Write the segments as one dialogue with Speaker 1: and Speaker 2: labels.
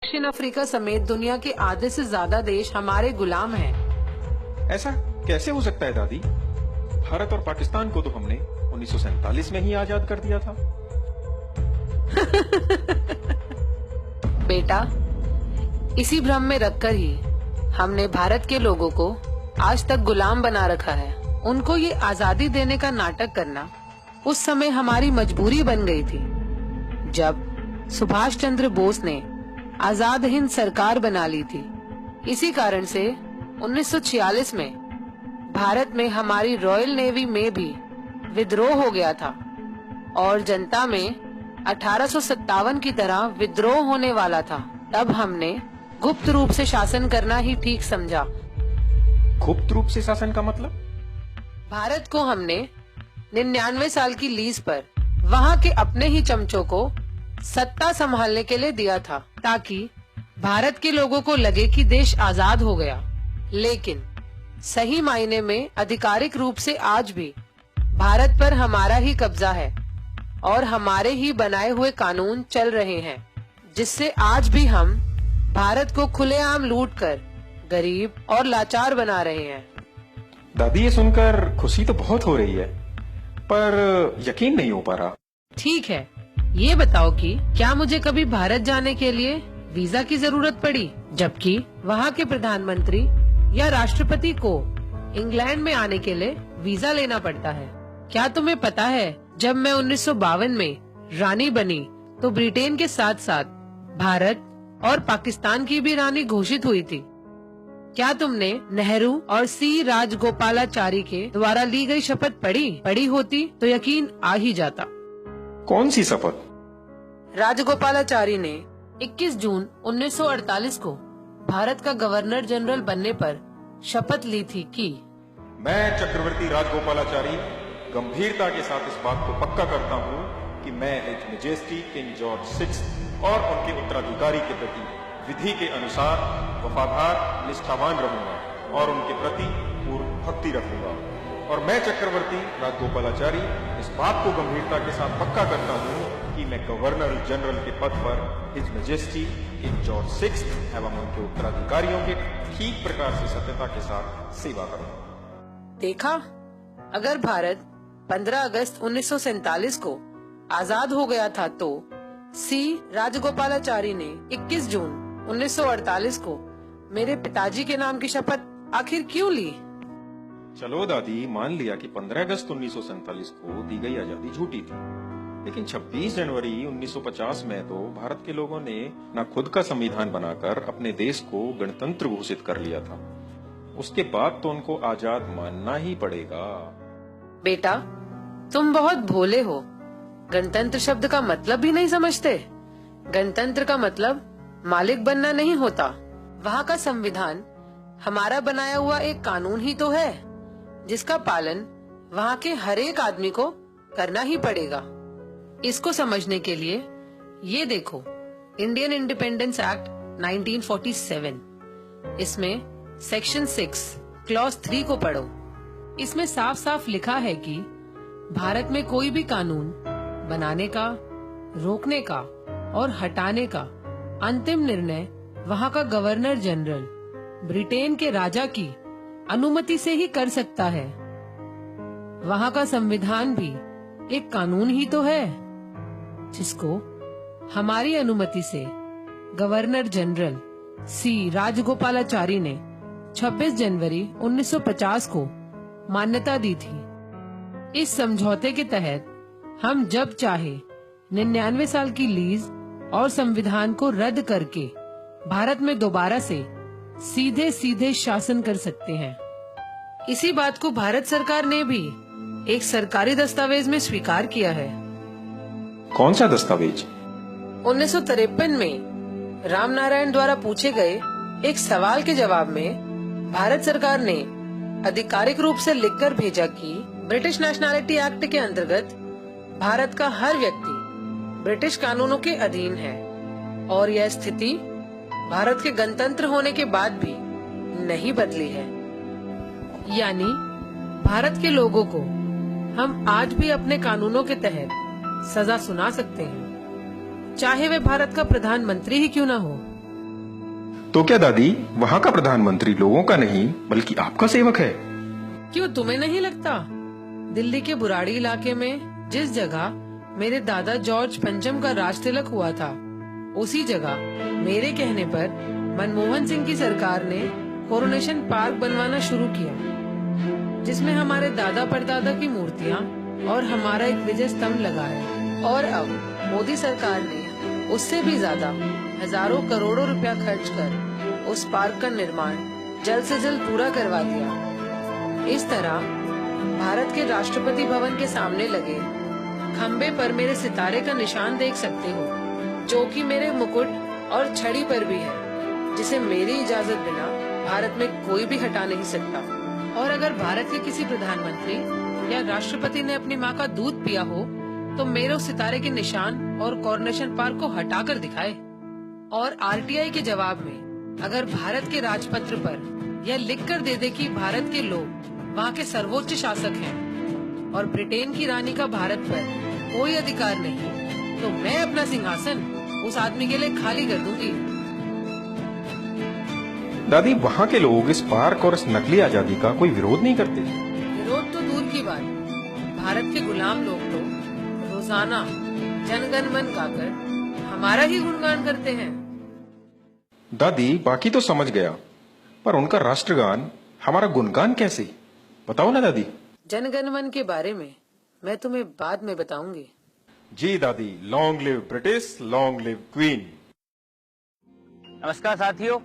Speaker 1: दक्षिण अफ्रीका समेत दुनिया के आधे से ज्यादा देश हमारे गुलाम हैं।
Speaker 2: ऐसा कैसे हो सकता है दादी? भारत और पाकिस्तान को तो हमने 1947 में ही आजाद कर दिया था।
Speaker 1: बेटा, इसी भ्रम में रखकर ही हमने भारत के लोगों को आज तक गुलाम बना रखा है। उनको ये आजादी देने का नाटक करना उस समय हमारी मजबूरी बन गई थी, जब सुभाष चंद्र बोस ने आजाद हिंद सरकार बना ली थी। इसी कारण से 1946 में भारत में हमारी रॉयल नेवी में भी विद्रोह हो गया था और जनता में 1857 की तरह विद्रोह होने वाला था। तब हमने गुप्त रूप से शासन करना ही ठीक समझा।
Speaker 2: गुप्त रूप से शासन का मतलब?
Speaker 1: भारत को हमने 99 साल की लीज पर वहाँ के अपने ही चमचों को सत्ता संभालने के लिए दिया था, ताकि भारत के लोगों को लगे कि देश आजाद हो गया। लेकिन सही मायने में आधिकारिक रूप से आज भी भारत पर हमारा ही कब्जा है और हमारे ही बनाए हुए कानून चल रहे हैं, जिससे आज भी हम भारत को खुलेआम लूटकर गरीब और लाचार बना रहे हैं।
Speaker 2: दादी, ये सुनकर खुशी तो बहुत हो रही है, पर यकीन नहीं हो पा रहा।
Speaker 1: ठीक है, ये बताओ कि क्या मुझे कभी भारत जाने के लिए वीजा की जरूरत पड़ी, जबकि वहाँ के प्रधानमंत्री या राष्ट्रपति को इंग्लैंड में आने के लिए वीजा लेना पड़ता है? क्या तुम्हें पता है, जब मैं 1952 में रानी बनी तो ब्रिटेन के साथ साथ भारत और पाकिस्तान की भी रानी घोषित हुई थी। क्या तुमने नेहरू और सी राजगोपालाचारी के द्वारा ली गई शपथ पढ़ी होती तो यकीन आ ही जाता।
Speaker 2: कौन सी शपथ?
Speaker 1: राजगोपालाचारी ने 21 जून 1948 को भारत का गवर्नर जनरल बनने पर शपथ ली थी कि
Speaker 2: मैं चक्रवर्ती राजगोपालाचारी गंभीरता के साथ इस बात को पक्का करता हूँ कि मैं हिज मैजेस्टी किंग जॉर्ज 6 और उनके उत्तराधिकारी के प्रति विधि के अनुसार वफादार निष्ठावान रहूंगा और उनके प्रति पूर्ण भक्ति रखूंगा। और मैं चक्रवर्ती राजगोपालाचारी इस बात को गंभीरता के साथ पक्का करता हूँ कि मैं गवर्नर जनरल के पद पर हिज मैजेस्टी किंग जॉर्ज 6 एवं उनके उत्तराधिकारियों के ठीक प्रकार से सत्यता के साथ सेवा करूंगा।
Speaker 1: देखा, अगर भारत 15 अगस्त 1947 को आजाद हो गया था तो सी राजगोपालाचारी ने 21 जून 1948 को मेरे पिताजी के नाम की शपथ आखिर क्यों ली?
Speaker 2: चलो दादी, मान लिया कि 15 अगस्त 1947 को दी गई आजादी झूठी थी, लेकिन 26 जनवरी 1950 में तो भारत के लोगों ने ना खुद का संविधान बनाकर अपने देश को गणतंत्र घोषित कर लिया था। उसके बाद तो उनको आजाद मानना ही पड़ेगा।
Speaker 1: बेटा, तुम बहुत भोले हो। गणतंत्र शब्द का मतलब भी नहीं समझते। गणतंत्र का मतलब मालिक बनना नहीं होता। वहाँ का संविधान हमारा बनाया हुआ एक कानून ही तो है, जिसका पालन वहाँ के हर एक आदमी को करना ही पड़ेगा। इसको समझने के लिए ये देखो, इंडियन इंडिपेंडेंस एक्ट 1947, इसमें सेक्शन 6 क्लॉज 3 को पढ़ो। इसमें साफ साफ लिखा है कि भारत में कोई भी कानून बनाने का, रोकने का और हटाने का अंतिम निर्णय वहाँ का गवर्नर जनरल ब्रिटेन के राजा की अनुमति से ही कर सकता है। वहाँ का संविधान भी एक कानून ही तो है, जिसको हमारी अनुमति से गवर्नर जनरल सी राजगोपालाचारी ने 26 जनवरी 1950 को मान्यता दी थी। इस समझौते के तहत हम जब चाहे 99 साल की लीज और संविधान को रद्द करके भारत में दोबारा से सीधे सीधे शासन कर सकते हैं। इसी बात को भारत सरकार ने भी एक सरकारी दस्तावेज में स्वीकार किया है।
Speaker 2: कौन सा दस्तावेज?
Speaker 1: 1953 में रामनारायण द्वारा पूछे गए एक सवाल के जवाब में भारत सरकार ने आधिकारिक रूप से लिखकर भेजा कि ब्रिटिश नेशनैलिटी एक्ट के अंतर्गत भारत का हर व्यक्ति ब्रिटिश कानूनों के अधीन है और यह स्थिति भारत के गणतंत्र होने के बाद भी नहीं बदली है। यानी भारत के लोगों को हम आज भी अपने कानूनों के तहत सजा सुना सकते हैं, चाहे वे भारत का प्रधानमंत्री ही क्यों न हो।
Speaker 2: तो क्या दादी, वहाँ का प्रधानमंत्री लोगों का नहीं बल्कि आपका सेवक है?
Speaker 1: क्यों तुम्हें नहीं लगता? दिल्ली के बुराड़ी इलाके में जिस जगह मेरे दादा जॉर्ज पंचम का राज तिलक हुआ था, उसी जगह मेरे कहने पर मनमोहन सिंह की सरकार ने कोरोनेशन पार्क बनवाना शुरू किया, जिसमें हमारे दादा परदादा की मूर्तियां और हमारा एक विजय स्तंभ लगा है। और अब मोदी सरकार ने उससे भी ज्यादा हजारों करोड़ों रुपया खर्च कर उस पार्क का निर्माण जल्द से जल्द पूरा करवा दिया। इस तरह भारत के राष्ट्रपति भवन के सामने लगे खम्बे पर मेरे सितारे का निशान देख सकते हो, जो कि मेरे मुकुट और छड़ी पर भी है, जिसे मेरी इजाजत बिना भारत में कोई भी हटा नहीं सकता। और अगर भारत के किसी प्रधानमंत्री या राष्ट्रपति ने अपनी माँ का दूध पिया हो तो मेरे उस सितारे के निशान और कोरोनेशन पार्क को हटाकर दिखाए। और आरटीआई के जवाब में अगर भारत के राजपत्र पर यह लिख कर दे दे कि भारत के लोग वहाँ के सर्वोच्च शासक हैं और ब्रिटेन की रानी का भारत पर कोई अधिकार नहीं, तो मैं अपना सिंहासन उस आदमी के लिए खाली कर दूंगी।
Speaker 2: दादी, वहाँ के लोग इस पार्क और इस नकली आजादी का कोई विरोध नहीं करते?
Speaker 1: विरोध तो दूर की बात, भारत के गुलाम लोग तो रोजाना जनगण मन गाकर हमारा ही गुणगान करते हैं।
Speaker 2: दादी, बाकी तो समझ गया, पर उनका राष्ट्रगान हमारा गुणगान कैसे? बताओ ना दादी।
Speaker 1: जनगण मन के बारे में मैं तुम्हें बाद में बताऊंगी।
Speaker 2: जी दादी, long live British, long live queen.
Speaker 3: नमस्कार साथियों,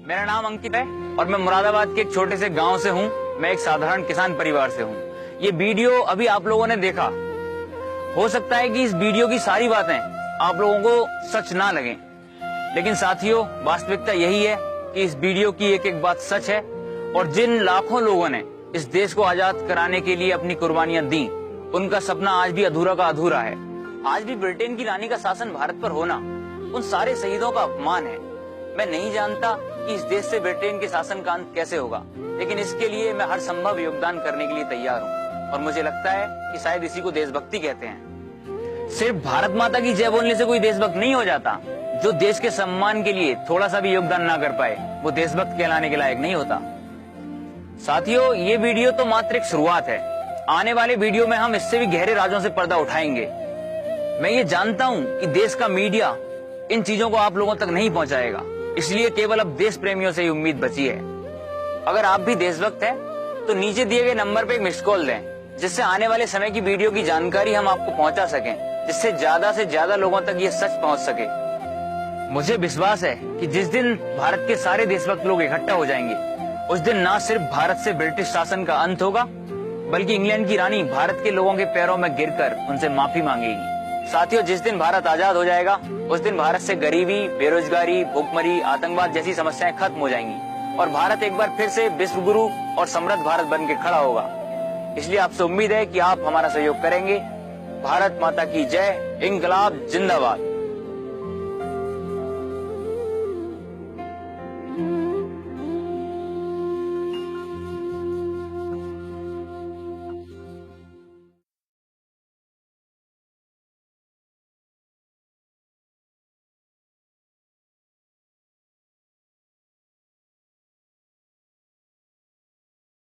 Speaker 3: मेरा नाम अंकित है और मैं मुरादाबाद के एक छोटे से गांव से हूं। मैं एक साधारण किसान परिवार से हूं। ये वीडियो अभी आप लोगों ने देखा, हो सकता है कि इस वीडियो की सारी बातें आप लोगों को सच ना लगें, लेकिन साथियों वास्तविकता यही है कि इस वीडियो की एक एक बात सच है। और जिन लाखों लोगों ने इस देश को आजाद कराने के लिए अपनी कुर्बानियां दी, उनका सपना आज भी अधूरा का अधूरा है। आज भी ब्रिटेन की रानी का शासन भारत पर होना उन सारे शहीदों का अपमान है। मैं नहीं जानता कि इस देश से ब्रिटेन के शासन का अंत कैसे होगा, लेकिन इसके लिए मैं हर संभव योगदान करने के लिए तैयार हूँ। और मुझे लगता है कि शायद इसी को देशभक्ति कहते हैं। सिर्फ भारत माता की जय बोलने से कोई देशभक्त नहीं हो जाता। जो देश के सम्मान के लिए थोड़ा सा भी योगदान ना कर पाए, वो देशभक्त कहलाने के लायक नहीं होता। साथियों, ये वीडियो तो मात्र एक शुरुआत है। आने वाले वीडियो में हम इससे भी गहरे राजों से पर्दा उठाएंगे। मैं ये जानता हूँ कि देश का मीडिया इन चीजों को आप लोगों तक नहीं पहुँचाएगा, इसलिए केवल अब देश प्रेमियों से ही उम्मीद बची है। अगर आप भी देशभक्त हैं, तो नीचे दिए गए नंबर पे एक मिस्ड कॉल दें, जिससे आने वाले समय की वीडियो की जानकारी हम आपको पहुंचा सकें, जिससे ज्यादा लोगों तक ये सच पहुंच सके। मुझे विश्वास है कि जिस दिन भारत के सारे देशभक्त लोग इकट्ठा हो जाएंगे, उस दिन न सिर्फ भारत से ब्रिटिश शासन का अंत होगा, बल्कि इंग्लैंड की रानी भारत के लोगों के पैरों में गिरकर उनसे माफी मांगेगी। साथियों, जिस दिन भारत आजाद हो जाएगा, उस दिन भारत से गरीबी, बेरोजगारी, भूखमरी, आतंकवाद जैसी समस्याएं खत्म हो जाएंगी और भारत एक बार फिर से विश्व गुरु और समृद्ध भारत बन के खड़ा होगा। इसलिए आपसे उम्मीद है कि आप हमारा सहयोग करेंगे। भारत माता की जय, इंकलाब जिंदाबाद।